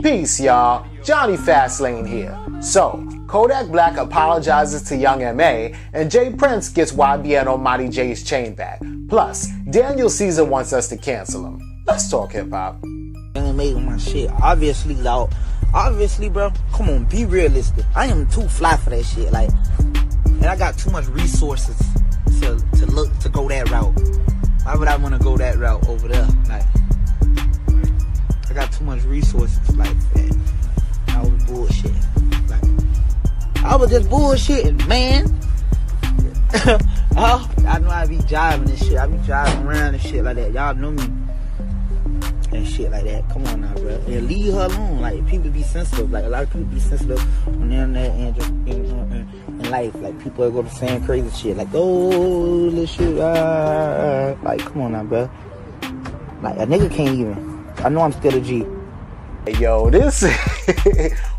Peace, y'all. Jonny Fastlane here. So, Kodak Black apologizes to Young M.A. and J Prince gets YBN on Mighty J's chain back. Plus, Daniel Caesar wants us to cancel him. Let's talk hip-hop. Young M.A. on my shit. Obviously, bro, come on, be realistic. I am too fly for that shit. Like, and I got too much resources to go that route. Why would I want to go that route over there? Like, I got too much resources like that. I was bullshitting. Like, I was just bullshitting, man. I know I be jiving and shit. I be driving around and shit like that. Y'all know me. And shit like that. Come on now, bro. And leave her alone. Like, people be sensitive. Like, a lot of people be sensitive on the internet and just in life. Like, people go to saying crazy shit. Like, oh, this shit. Like, come on now, bro. Like, a nigga can't even. I know I'm still a G. Yo, this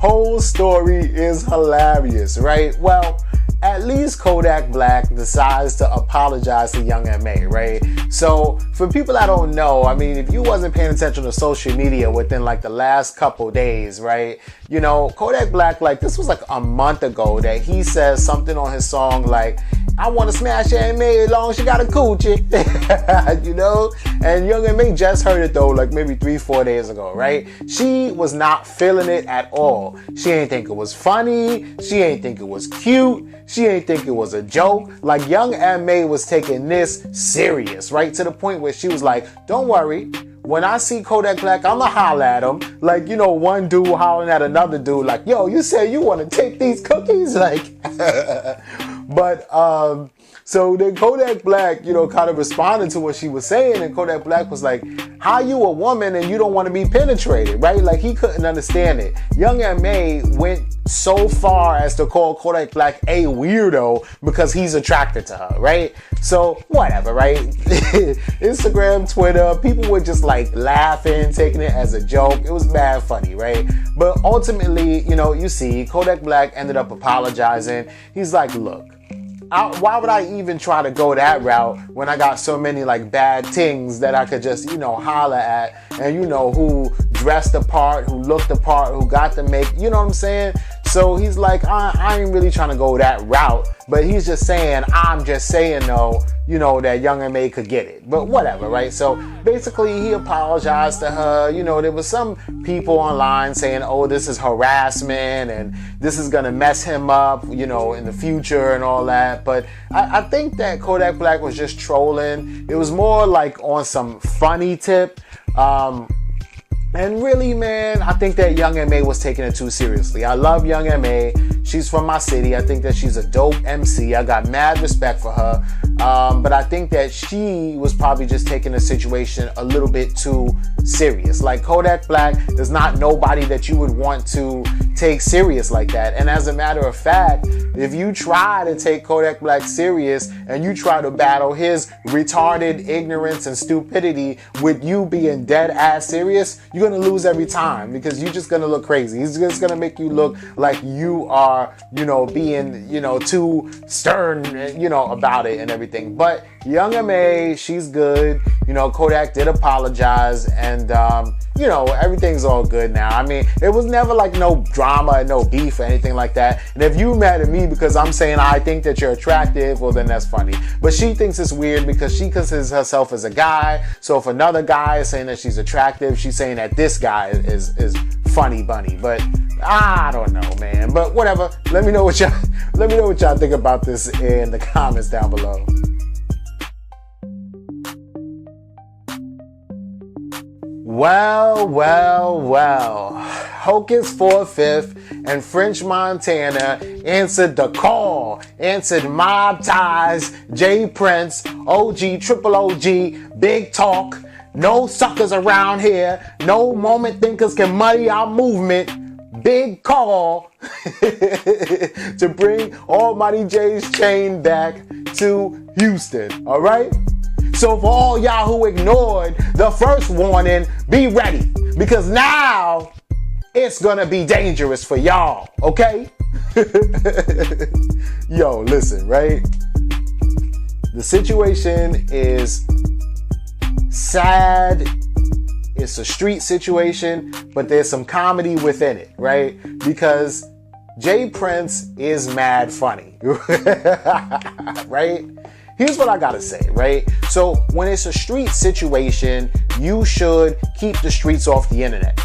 whole story is hilarious, right? Well, at least Kodak Black decides to apologize to Young M.A., right? So, for people that don't know, I mean, if you wasn't paying attention to social media within like the last couple days, right? You know, Kodak Black, like, this was like a month ago that he says something on his song like, I want to smash M.A. as long as she got a coochie, you know? And Young M.A. just heard it though, like maybe 3-4 days ago, right? She was not feeling it at all. She ain't think it was funny. She ain't think it was cute. She ain't think it was a joke. Like, Young M.A. was taking this serious, right? To the point where she was like, don't worry. When I see Kodak Black, I'ma holler at him. Like, you know, one dude hollering at another dude like, yo, you said you want to take these cookies? Like, but, so then Kodak Black, you know, kind of responded to what she was saying, and Kodak Black was like, how you a woman and you don't want to be penetrated, right? Like, he couldn't understand it. Young M.A. went so far as to call Kodak Black a weirdo because he's attracted to her, right? So, whatever, right? Instagram, Twitter, people were just like laughing, taking it as a joke. It was mad funny, right? But ultimately, you know, you see, Kodak Black ended up apologizing. He's like, look, why would I even try to go that route when I got so many like bad things that I could just, you know, holler at, and you know, who dressed the part, who looked the part, who got the make, you know what I'm saying? So he's like, I ain't really trying to go that route, but he's just saying, I'm just saying though, you know, that Young M.A. could get it, but whatever, right? So basically he apologized to her. You know, there was some people online saying, oh, this is harassment and this is gonna mess him up, you know, in the future and all that. But I think that Kodak Black was just trolling. It was more like on some funny tip. And really, man, I think that Young M.A. was taking it too seriously. I love Young M.A. She's from my city. I think that she's a dope MC. I got mad respect for her. But I think that she was probably just taking the situation a little bit too serious. Like, Kodak Black is not nobody that you would want to take serious like that. And as a matter of fact, if you try to take Kodak Black serious and you try to battle his retarded ignorance and stupidity with you being dead ass serious, you're gonna lose every time because you're just gonna look crazy. He's just gonna make you look like you are, you know, being, you know, too stern, you know, about it and everything. But Young M.A., she's good. You know, Kodak did apologize, and you know, everything's all good now. I mean, it was never like no drama and no beef or anything like that. And if you mad at me because I'm saying I think that you're attractive, well, then that's funny. But she thinks it's weird because she considers herself as a guy. So if another guy is saying that she's attractive, she's saying that this guy is funny bunny. But I don't know, man. But whatever. Let me know what y'all think about this in the comments down below. Well. Hocus 4/5 and French Montana answered the call, answered Mob Ties, J Prince, OG, Triple OG, Big Talk, no suckers around here, no moment thinkers can muddy our movement. Big call to bring Almighty J's chain back to Houston, all right? So for all y'all who ignored the first warning, be ready, because now it's gonna be dangerous for y'all, okay? Yo, listen, right? The situation is sad. It's a street situation, but there's some comedy within it, right? Because Jay Prince is mad funny, right? Here's what I gotta say, right? So when it's a street situation, you should keep the streets off the internet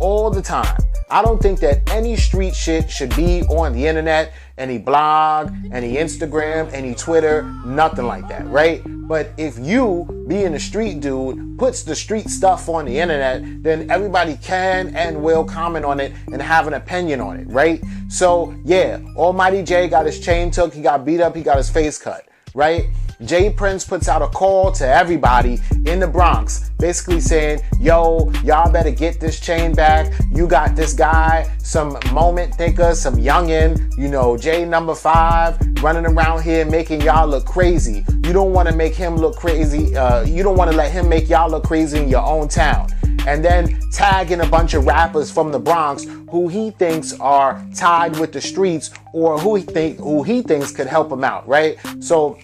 all the time. I don't think that any street shit should be on the internet, any blog, any Instagram, any Twitter, nothing like that, right? But if you, being a street dude, puts the street stuff on the internet, then everybody can and will comment on it and have an opinion on it, right? So yeah, Almighty Jay got his chain took, he got beat up, he got his face cut, right? Jay Prince puts out a call to everybody in the Bronx, basically saying, yo, y'all better get this chain back. You got this guy, some moment thinker, some youngin', you know, Jay number 5, running around here making y'all look crazy. You don't want to make him look crazy. You don't want to let him make y'all look crazy in your own town. And then tagging a bunch of rappers from the Bronx who he thinks are tied with the streets or who he thinks could help him out, right? So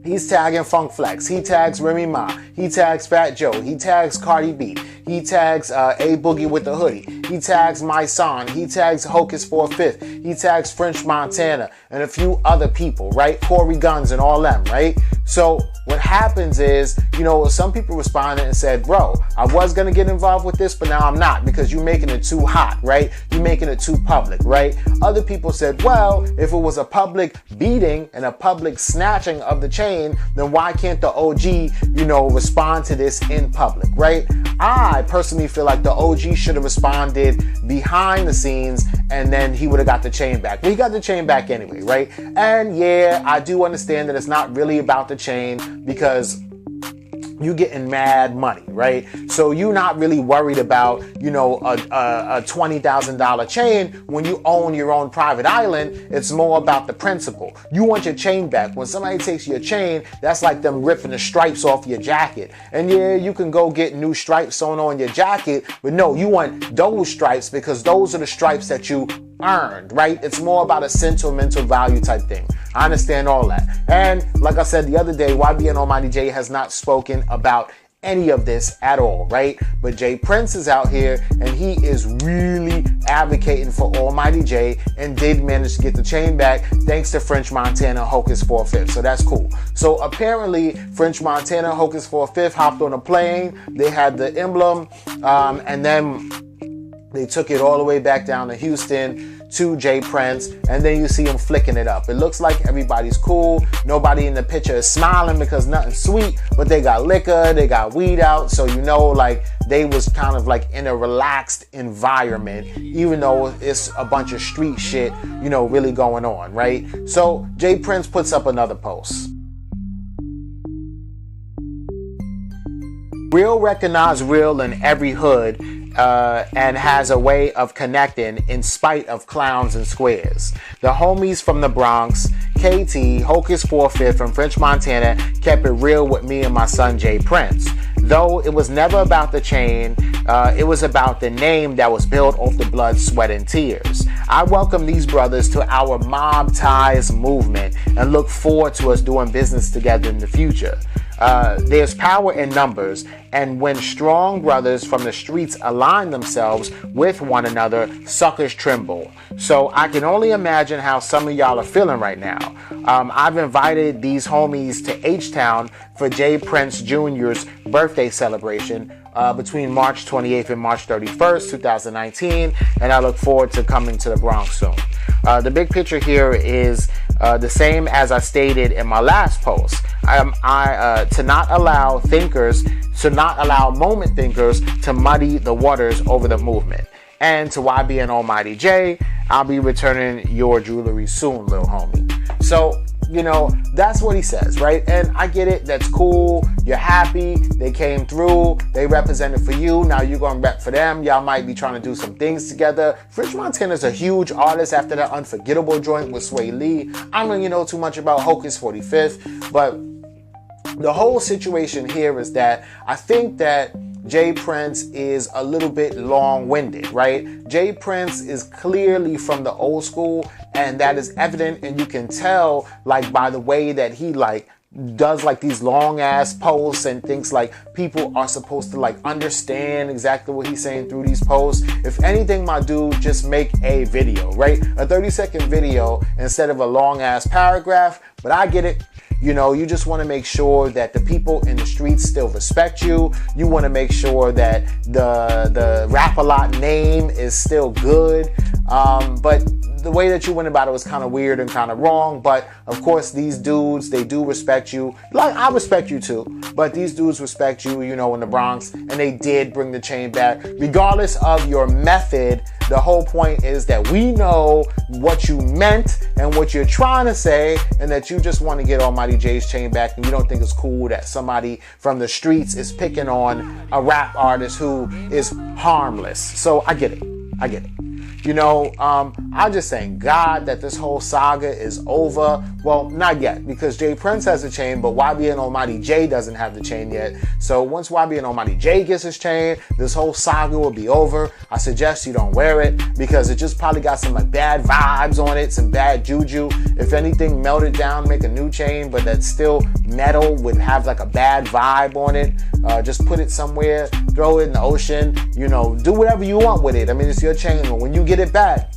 he's tagging Funk Flex, he tags Remy Ma, he tags Fat Joe, he tags Cardi B, he tags A Boogie with the Hoodie, he tags My Son, he tags Hocus 4/5, he tags French Montana, and a few other people, right? Corey Guns and all them, right? So what happens is, you know, some people responded and said, bro, I was going to get involved with this, but now I'm not because you're making it too hot, right? You're making it too public, right? Other people said, well, if it was a public beating and a public snatching of the chain, then why can't the OG, you know, respond to this in public, right? I personally feel like the OG should have responded behind the scenes and then he would have got the chain back. Well, he got the chain back anyway, right? And yeah, I do understand that it's not really about the chain because you getting mad money, right? So you're not really worried about, you know, a $20,000 chain when you own your own private island. It's more about the principle. You want your chain back. When somebody takes your chain, that's like them ripping the stripes off your jacket. And yeah, you can go get new stripes sewn on your jacket, but no, you want those stripes because those are the stripes that you earned, right? It's more about a sentimental value type thing. I understand all that. And like I said the other day, YB and Almighty Jay has not spoken about any of this at all, right? But Jay Prince is out here and he is really advocating for Almighty Jay and did manage to get the chain back thanks to French Montana Hocus 4/5. So that's cool. So apparently French Montana Hocus 4/5 hopped on a plane. They had the emblem and then they took it all the way back down to Houston to Jay Prince, and then you see him flicking it up. It looks like everybody's cool. Nobody in the picture is smiling because nothing's sweet, but they got liquor, they got weed out, so you know, like, they was kind of like in a relaxed environment, even though it's a bunch of street shit, you know, really going on, right? So Jay Prince puts up another post. Real recognize real in every hood and has a way of connecting in spite of clowns and squares. The homies from the Bronx, KT, Hocus 4/5, and French Montana kept it real with me and my son Jay Prince. Though it was never about the chain, it was about the name that was built off the blood, sweat, and tears. I welcome these brothers to our Mob Ties movement and look forward to us doing business together in the future. There's power in numbers, and when strong brothers from the streets align themselves with one another, suckers tremble. So I can only imagine how some of y'all are feeling right now. I've invited these homies to H-Town for Jay Prince Jr.'s birthday celebration between March 28th and March 31st, 2019, and I look forward to coming to the Bronx soon. The big picture here is the same as I stated in my last post. To not allow moment thinkers to muddy the waters over the movement. And to YB and Almighty Jay, I'll be returning your jewelry soon, little homie. So, you know, that's what he says, right? And I get it. That's cool. You're happy. They came through. They represented for you. Now you're going to rep for them. Y'all might be trying to do some things together. French Montana's a huge artist after that Unforgettable joint with Sway Lee. I don't really know too much about Hocus 45th, but the whole situation here is that I think that Jay Prince is a little bit long-winded, right? Jay Prince is clearly from the old school, and that is evident, and you can tell, like, by the way that he, like, does like these long ass posts and thinks like people are supposed to like understand exactly what he's saying through these posts. If anything, my dude, just make a video, right? A 30-second video instead of a long ass paragraph. But I get it. You know, you just want to make sure that the people in the streets still respect you. You want to make sure that the Rap-A-Lot name is still good. But the way that you went about it was kind of weird and kind of wrong. But of course, these dudes, they do respect you. Like, I respect you too. But these dudes respect you, you know, in the Bronx. And they did bring the chain back. Regardless of your method, the whole point is that we know what you meant and what you're trying to say, and that you just want to get Almighty J's chain back, and you don't think it's cool that somebody from the streets is picking on a rap artist who is harmless. So I get it. I get it. You know, I'm just saying, God, that this whole saga is over. Well, not yet, because Jay Prince has a chain, but YB and Almighty J doesn't have the chain yet. So once YB and Almighty J gets his chain, this whole saga will be over. I suggest you don't wear it, because it just probably got some like bad vibes on it, some bad juju. If anything, melt it down, make a new chain, but that's still metal, would have like a bad vibe on it. Just put it somewhere, throw it in the ocean, you know, do whatever you want with it. I mean, it's your chain, but when you get it back,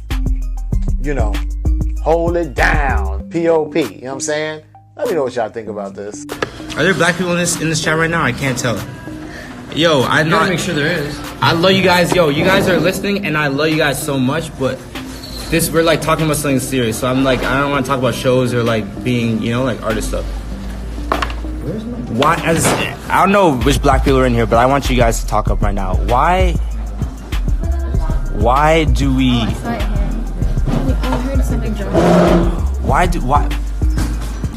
you know, hold it down. P.O.P. You know what I'm saying? Let me know what y'all think about this. Are there black people in this chat right now? I can't tell. Yo, I know. Make sure there is. I love you guys. Yo, you guys are listening, and I love you guys so much. But we're like talking about something serious. So I'm like, I don't want to talk about shows or like being, you know, like artist stuff. Why? I don't know which black people are in here, but I want you guys to talk up right now. Why do we? I saw it here. I heard something.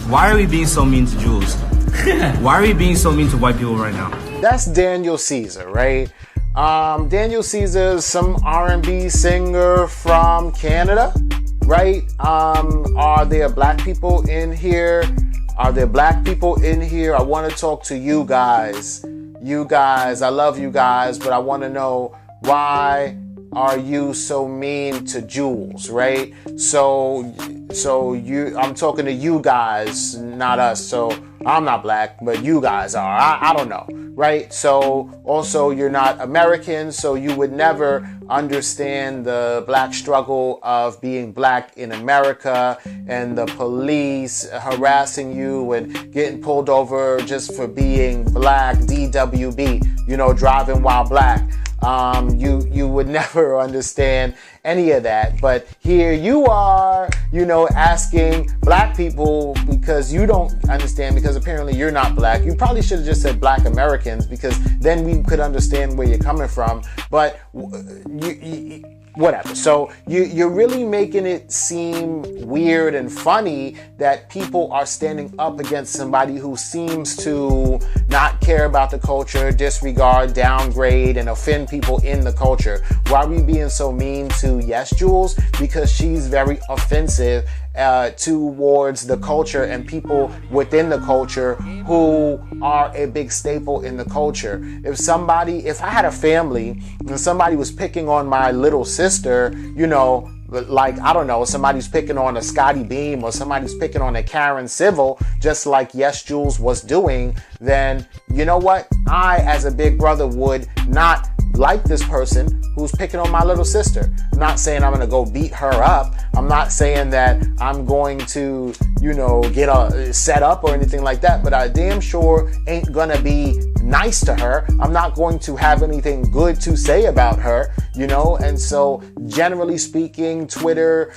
Why are we being so mean to Jules? Why are we being so mean to white people right now? That's Daniel Caesar, right? Daniel Caesar is some R&B singer from Canada, right? Are there black people in here? Are there black people in here? I want to talk to you guys. You guys, I love you guys, but I want to know, why are you so mean to Jules, right? So I'm talking to you guys, not us. So I'm not black, but you guys are. I don't know, right? So also, you're not American, so you would never understand the black struggle of being black in America and the police harassing you and getting pulled over just for being black, DWB, you know, driving while black. You would never understand any of that. But here you are, you know, asking black people because you don't understand, because apparently you're not black. You probably should have just said black Americans, because then we could understand where you're coming from. But whatever. So you're really making it seem weird and funny that people are standing up against somebody who seems to not care about the culture, disregard, downgrade, and offend people in the culture. Why are we being so mean to Yes Jules? Because she's very offensive towards the culture and people within the culture who are a big staple in the culture. If I had a family and somebody was picking on my little sister, you know, like, I don't know, somebody's picking on a Scotty Beam or somebody's picking on a Karen Civil, just like Yes Jules was doing, then you know what? I, as a big brother, would not like this person who's picking on my little sister. I'm not saying I'm going to go beat her up. I'm not saying that I'm going to, you know, get set up or anything like that, but I damn sure ain't going to be nice to her. I'm not going to have anything good to say about her, you know. And so generally speaking, Twitter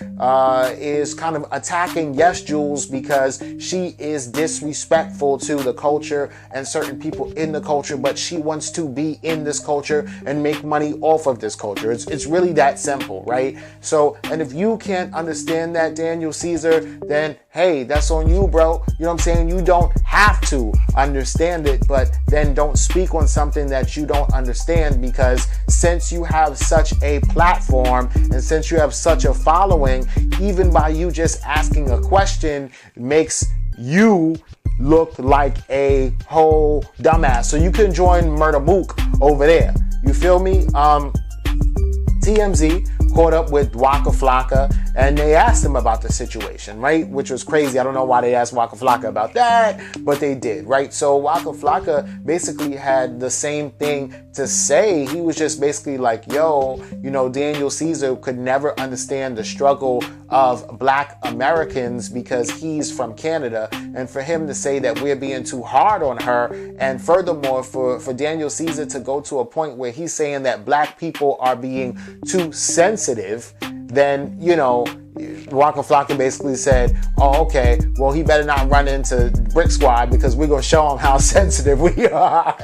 is kind of attacking Yes Jules because she is disrespectful to the culture and certain people in the culture, but she wants to be in this culture and make money off of this culture. It's really that simple, right? So, and if you can't understand that, Daniel Caesar, then hey, that's on you, bro. You know what I'm saying? You don't have to understand it, but then don't speak on something that you don't understand, because since you have such a platform and since you have such a following, even by you just asking a question makes you look like a whole dumbass. So you can join Murder Mook over there. You feel me? TMZ, caught up with Waka Flocka, and they asked him about the situation, right? Which was crazy. I don't know why they asked Waka Flocka about that, but they did, right? So Waka Flocka basically had the same thing to say. He was just basically like, yo, you know, Daniel Caesar could never understand the struggle of Black Americans because he's from Canada, and for him to say that we're being too hard on her, and furthermore for Daniel Caesar to go to a point where he's saying that Black people are being too sensitive, then, you know, Waka Flocka basically said, oh, okay, well, he better not run into Brick Squad because we're going to show him how sensitive we are.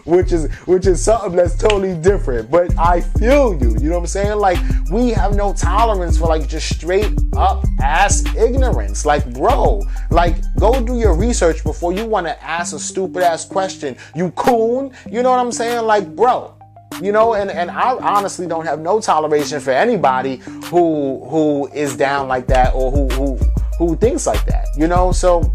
which is something that's totally different. But I feel you, you know what I'm saying? Like, we have no tolerance for like just straight up ass ignorance. Like, bro, like, go do your research before you want to ask a stupid ass question, you coon. You know what I'm saying? Like, bro, you know, and I honestly don't have no toleration for anybody who is down like that, or who thinks like that, you know? So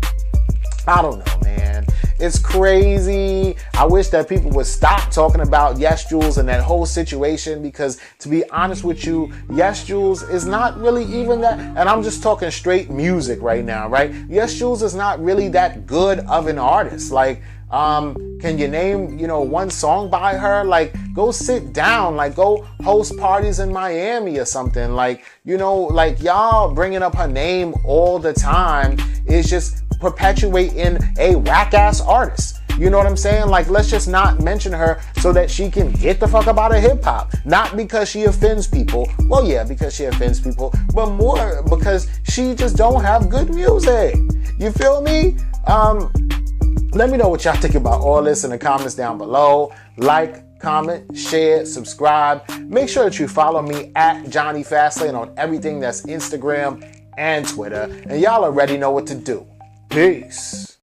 I don't know, man. It's crazy. I wish that people would stop talking about Yes Jules and that whole situation, because to be honest with you, Yes Jules is not really even that, and I'm just talking straight music right now, right? Yes Jules is not really that good of an artist. Like, can you name, you know, one song by her? Like, go sit down, like, go host parties in Miami or something. Like, you know, like, y'all bringing up her name all the time is just perpetuating a whack-ass artist. You know what I'm saying? Like, let's just not mention her so that she can get the fuck up out of hip-hop. Not because she offends people. Well, yeah, because she offends people, but more because she just don't have good music. You feel me? Let me know what y'all think about all this in the comments down below. Like, comment, share, subscribe. Make sure that you follow me at Jonny Fastlane on everything that's Instagram and Twitter. And y'all already know what to do. Peace.